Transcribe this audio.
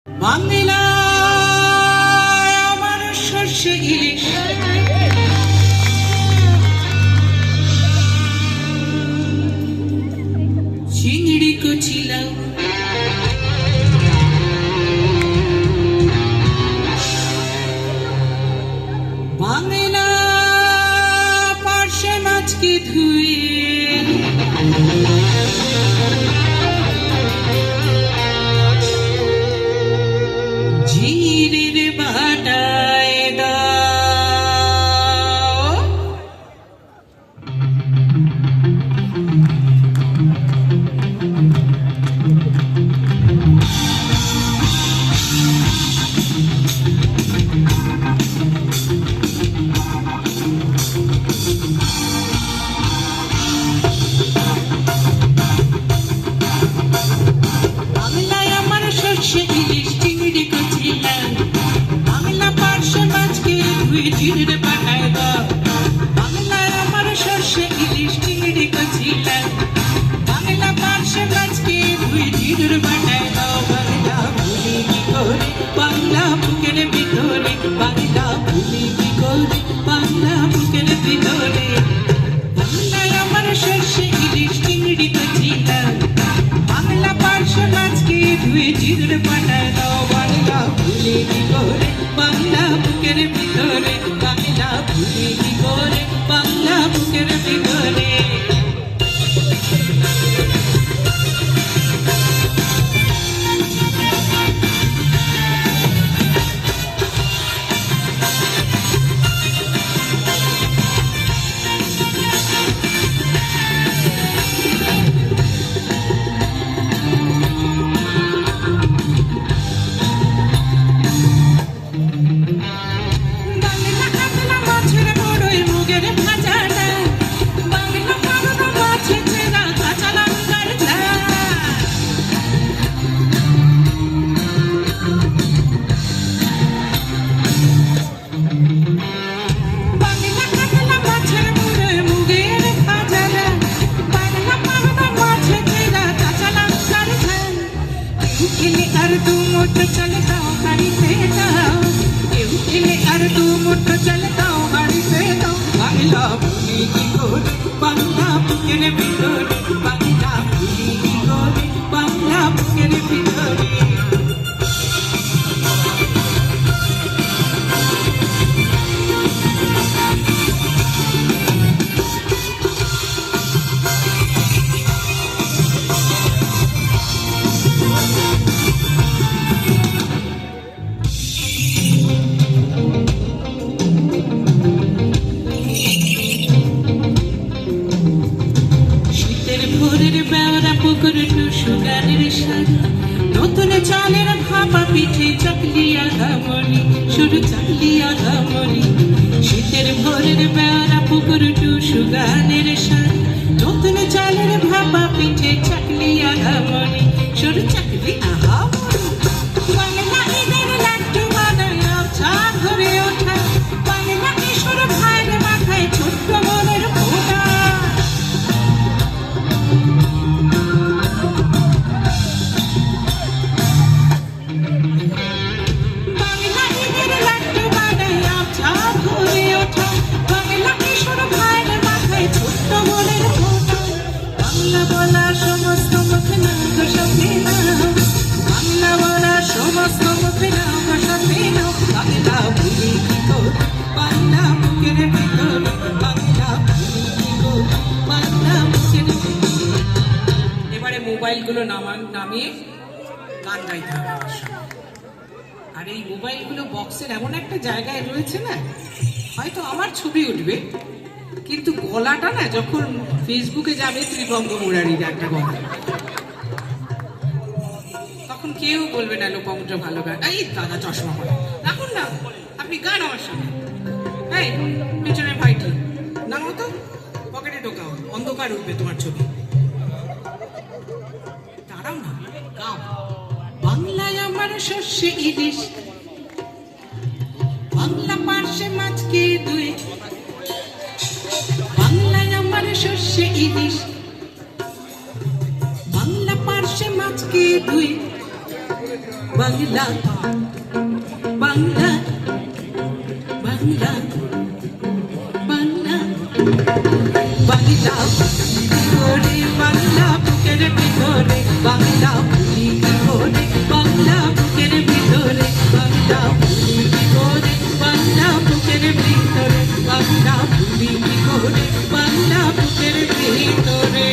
বাংলায় আমার সর্ষে ইলিশ, চিংড়ি কচিলা, বাংলা পার্শে মাছকে ধুয়ে জিরের বাটায় দাও। বাংলায় আমার সর্ষে ইলিশ, চিংড়ি কচিলা, বাংলা পার্শে মাছকে ধুয়ে জিরে বাটায় দাও। বাংলায় আমার সর্ষে ইলিশ, চিংড়ি কচিলা, বাংলা পার্শে মাছকে ধুয়ে জিরে বাটায় দাও। বাংলা ভুলি কি করে বাংলা বুকের ভিতরে, বাংলা ভুলি কি করে বাংলা বুকের ভিতরে। বাংলায় আমার সর্ষে ইলিশ, চিংড়ি কচিলা, বাংলা পার্শে মাছকে ধুয়ে জিরে বাটায় দাও। বাংলা ভুলি কি করে বাংলা বুকের ভিতরে, বাংলা ভুলি কি করে বাংলা বুকের ভিতরে। বাংলা কাতলা মাছের বড়ই মুগের ভাজাটা, বাংলা পাবদা মাছের চেরা কাঁচা লঙ্কার ঝাল। বাংলা কাতলা মাছের বড়ই মুগের ভাজাটা, বাংলা পাবদা মাছের চেরা কাঁচা লঙ্কার ঝাল। কেউ খেলে আর দু মুঠো চলে দাও বাড়িতে দাও, কেউ খেলে আর দু মুঠো চলে দাও বাড়িতে দাও। বাংলা ভুলি কি করে বাংলা বুকের ভিতরে, বাংলা ভুলি কি করে বাংলা বুকের ভিতরে। শীতের ভোরের বেওরা পুকুর টুসু গানের সারা, নতুন চালের ভাপা পিঠে চাকলি আধামরি, শুরু চাকলি আধামরি। শীতের ভোরের বেওরা পুকুর টুসু গানের সারা, নতুন চালের ভাপা পিঠে চাকলি আধামরি, শুরু চাকলি আহামরি। বাংলা ঈদের লাড্ডু বানায় চাঁদ ধরে ওঠা, বাংলা কিশোর ভাইয়ের মাথায় ছোট্ট মনের ফোঁটা। বাংলা ঈদের লাড্ডু বানায় চাঁদ ধরে ওঠা, বাংলা কিশোর ভাইয়ের মাথায় ছোট্ট মনের ফোঁটা। বাংলা বলা সমস্ত মুখে নাও গো সাথে নাও, বাংলা বলা সমস্ত মুখে নাও গো সাথে নাও। বাংলা ভুলি কি করে বাংলা বুকের ভিতরে, বাংলা ভুলি কি করে বাংলা বুকের ভিতরে। এবারে মোবাইলগুলো নামিয়ে গান গাইতে হবে আমার সঙ্গে। আর এই মোবাইলগুলো বক্সের এমন একটা জায়গায় রয়েছে না, হয়তো আমার ছবি উঠবে কিন্তু গলাটা না যখন ফেসবুকে যাবে ত্রিবঙ্গ মুরারির একটা গলা, তখন কেউ বলবে না লোপামুদ্র ভালো গান। এই দাদা চশমা পরে রাখুন না, আপনি গান আমার সঙ্গে। এই পেছনের ভাইটি নামো তো, পকেটে ঢোকাও, অন্ধকার উঠবে তোমার ছবি। দাঁড়াও না, গাও। বাংলায় আমার সর্ষে ইলিশ, বাংলা পার্শে মাছকে ধুয়ে, বাংলায় আমার সর্ষে ইলিশ, বাংলা পার্শে মাছকে ধুয়ে বাংলা বাংলা বাংলা বাংলা বাংলা করে বাংলা বুকের ভিতরে বাংলা ভুলি করে বাংলা বুকের ভিতরে বাংলা ভুলি করে বাংলা বুকের ভিতরে বাংলা ভুলি করে বাংলা বুকের ভিতরে